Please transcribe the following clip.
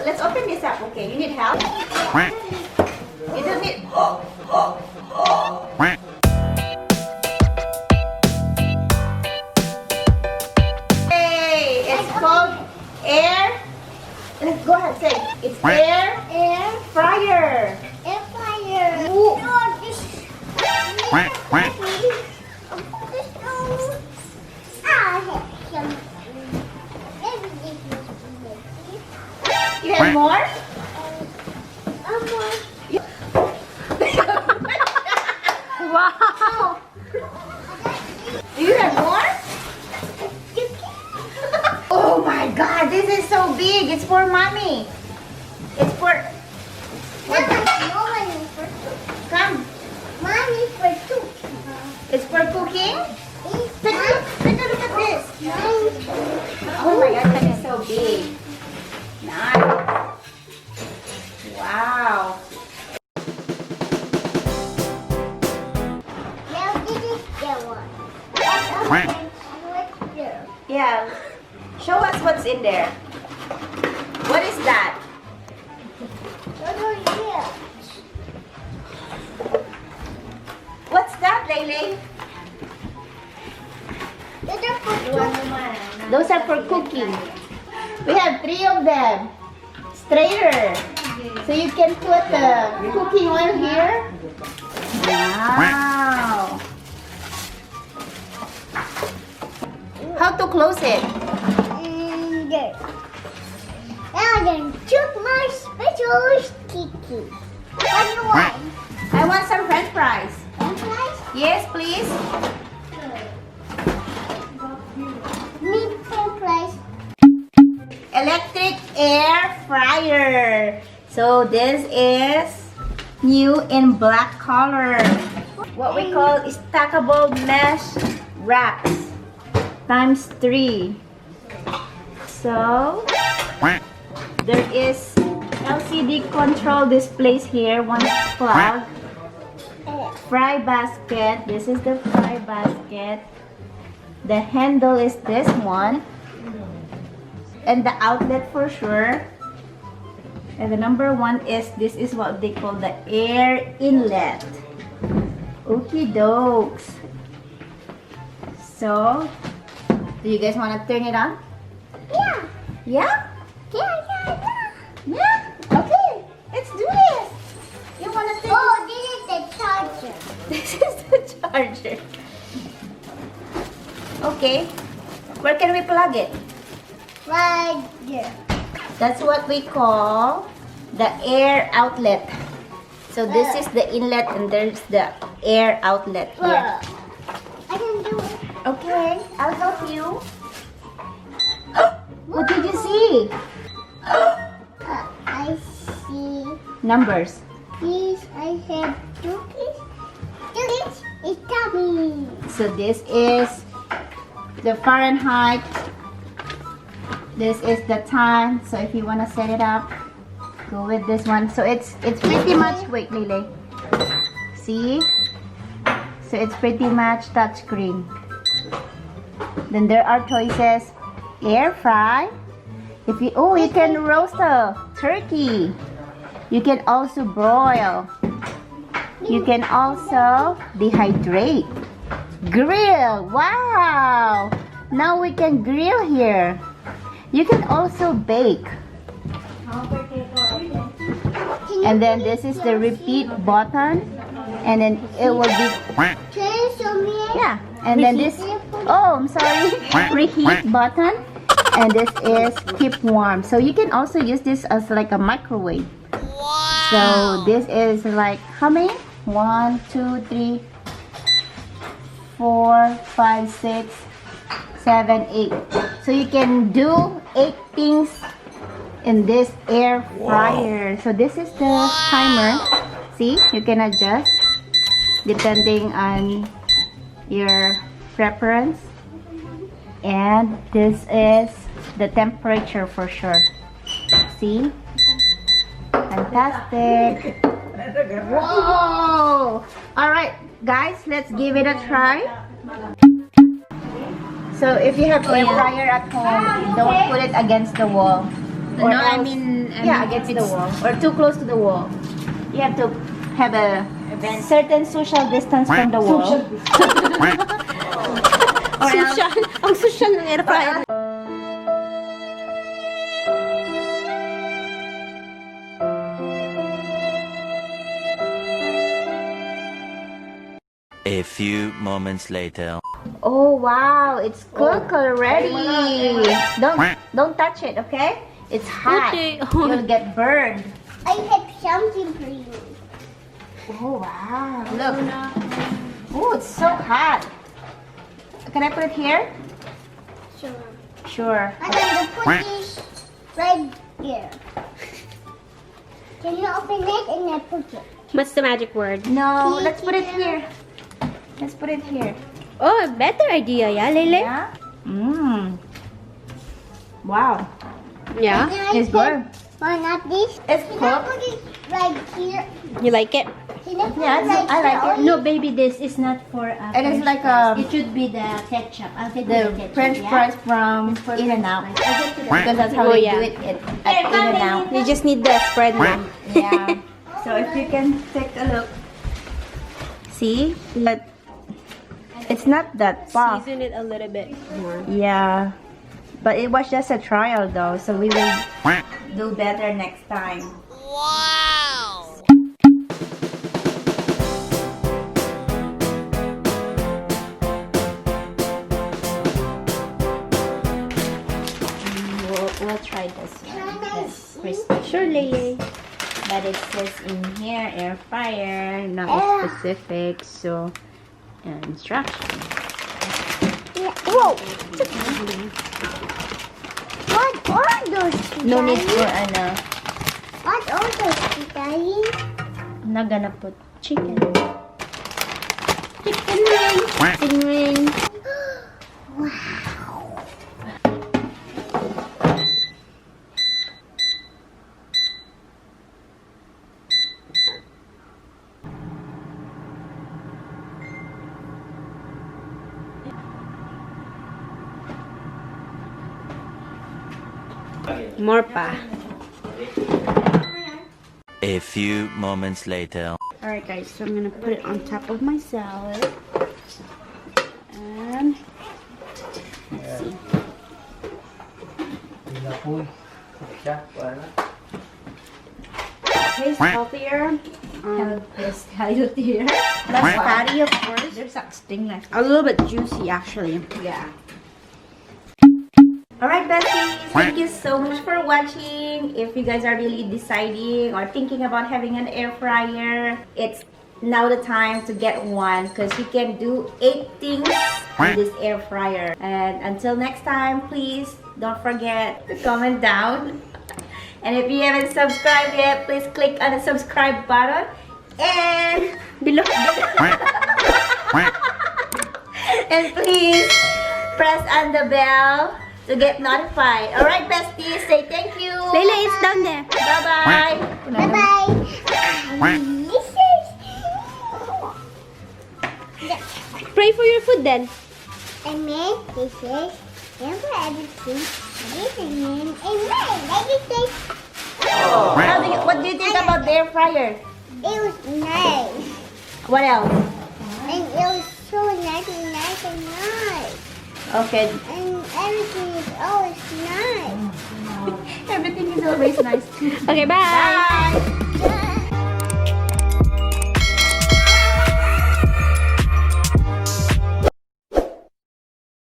let's open this up. Okay, you need help? You don't need... Hey, it's called air... Let's go ahead, say. It's air fryer. Air fryer. Ooh. No, this. You have more? Wow. Do you have more? Oh my God, this is so big. It's for mommy. It's for... Come. Mommy for two. It's for cooking? Take a look at this. Oh my God, that is so big. Nice. Wow. Now this is the one. What's there? Yeah. Show us what's in there. What is that? What's that, Lele? Those are for cooking. We have 3 of them. Strainer. So you can put the cooking oil here. Wow. How to close it? And there. Now then, took my special sticky. What do you want? I want some French fries. French fries? Yes, please. Need French fries. Electric air fryer. So this is new in black color. What we call stackable mesh wraps times 3. So there is LCD control displays here. One plug. Fry basket. This is the fry basket. The handle is this one. And the outlet for sure. And the number 1 is, this is what they call the air inlet. Okie dokes. So, do you guys want to turn it on? Yeah. Yeah? Yeah. Yeah? Okay, let's do this. You want to turn Oh, this is the charger. This is the charger. Okay. Where can we plug it? Right there. That's what we call the air outlet. So this is the inlet and there's the air outlet here. I can do it. Okay, I'll help you. What did you see? I see. Numbers. Please, I have 2 keys. 2 keys is tummy. So this is the Fahrenheit. This is the time. So if you want to set it up, go with this one. So it's pretty much, wait Lele. See? So it's pretty much touchscreen. Then there are choices. Air fry. If you you can roast a turkey. You can also broil. You can also dehydrate. Grill. Wow. Now we can grill here. You can also bake. And then this is the repeat button. And then it will be... Can you show me? Yeah. And then this... Oh, I'm sorry. Reheat button. And this is keep warm. So you can also use this as like a microwave. Wow. So this is like how many? 1, 2, 3, 4, 5, 6, 7, 8. So you can do 8 things in this air fryer. So this is the timer. See, you can adjust depending on your preference. And this is the temperature for sure. See? Fantastic. Whoa! Alright, guys, let's give it a try. So if you have air fryer at home, don't put it against the wall. Or No, I else- mean yeah, against the wall or too close to the wall. You have to have a certain social distance from the wall. Or else- Social. Ang social ng air fryer. A few moments later. Oh wow, it's cooked already. Don't touch it, okay? It's hot. Okay. You'll get burned. I have something for you. Oh wow, look. Oh, it's so hot. Can I put it here? Sure. Sure. I'm going to put this right here. Can you open it and I put it? What's the magic word? No, let's put it here. Let's put it here. Oh, better idea, yeah, Lele? Yeah. Mmm. Wow. Yeah? Can I It's put- good. Oh, not this. It's Can I cooked. put it right here? You like it? Can I put Yeah, it right I like here? it. No, baby, this is not for It is like a It should be the ketchup. I'll get the French fries from In and Out because that's how Oh, they yeah. do it at In and Out. You just need the spread lang. Yeah. So if you can take a look, see, but it's not that puff. Season it a little bit more. Yeah, but it was just a trial though, so we will do better next time. We'll try this one. This crispy. Sure, Lele. But it says in here air fryer, not Yeah. specific, so instructions. Yeah. Whoa! What are those? No need Daddy? for ano. What are those, Daddy? I'm not gonna put chicken. Chicken wings. Chicken wings. More pa. A few moments later. Alright guys, so I'm gonna put it on top of my salad. And let's see. Tastes healthier. It's healthier. Less fatty, of course. There's something like A little bit juicy, actually. yeah. Alright besties, thank you so much for watching. If you guys are really deciding or thinking about having an air fryer, it's now the time to get one because you can do 8 things on this air fryer. And until next time, please don't forget to comment down. And if you haven't subscribed yet, please click on the subscribe button and Below. and please press on the bell to get notified. Alright besties, say thank you. Lele, it's down there. Bye-bye. Bye-bye. This is... Pray for your food then. And then this is... Never everything. This and then... Amen. Everything. What do you think about the air fryer? It was nice. What else? And it was so nice and nice and nice. Okay. And everything is always nice. Everything is always nice too. Okay, bye.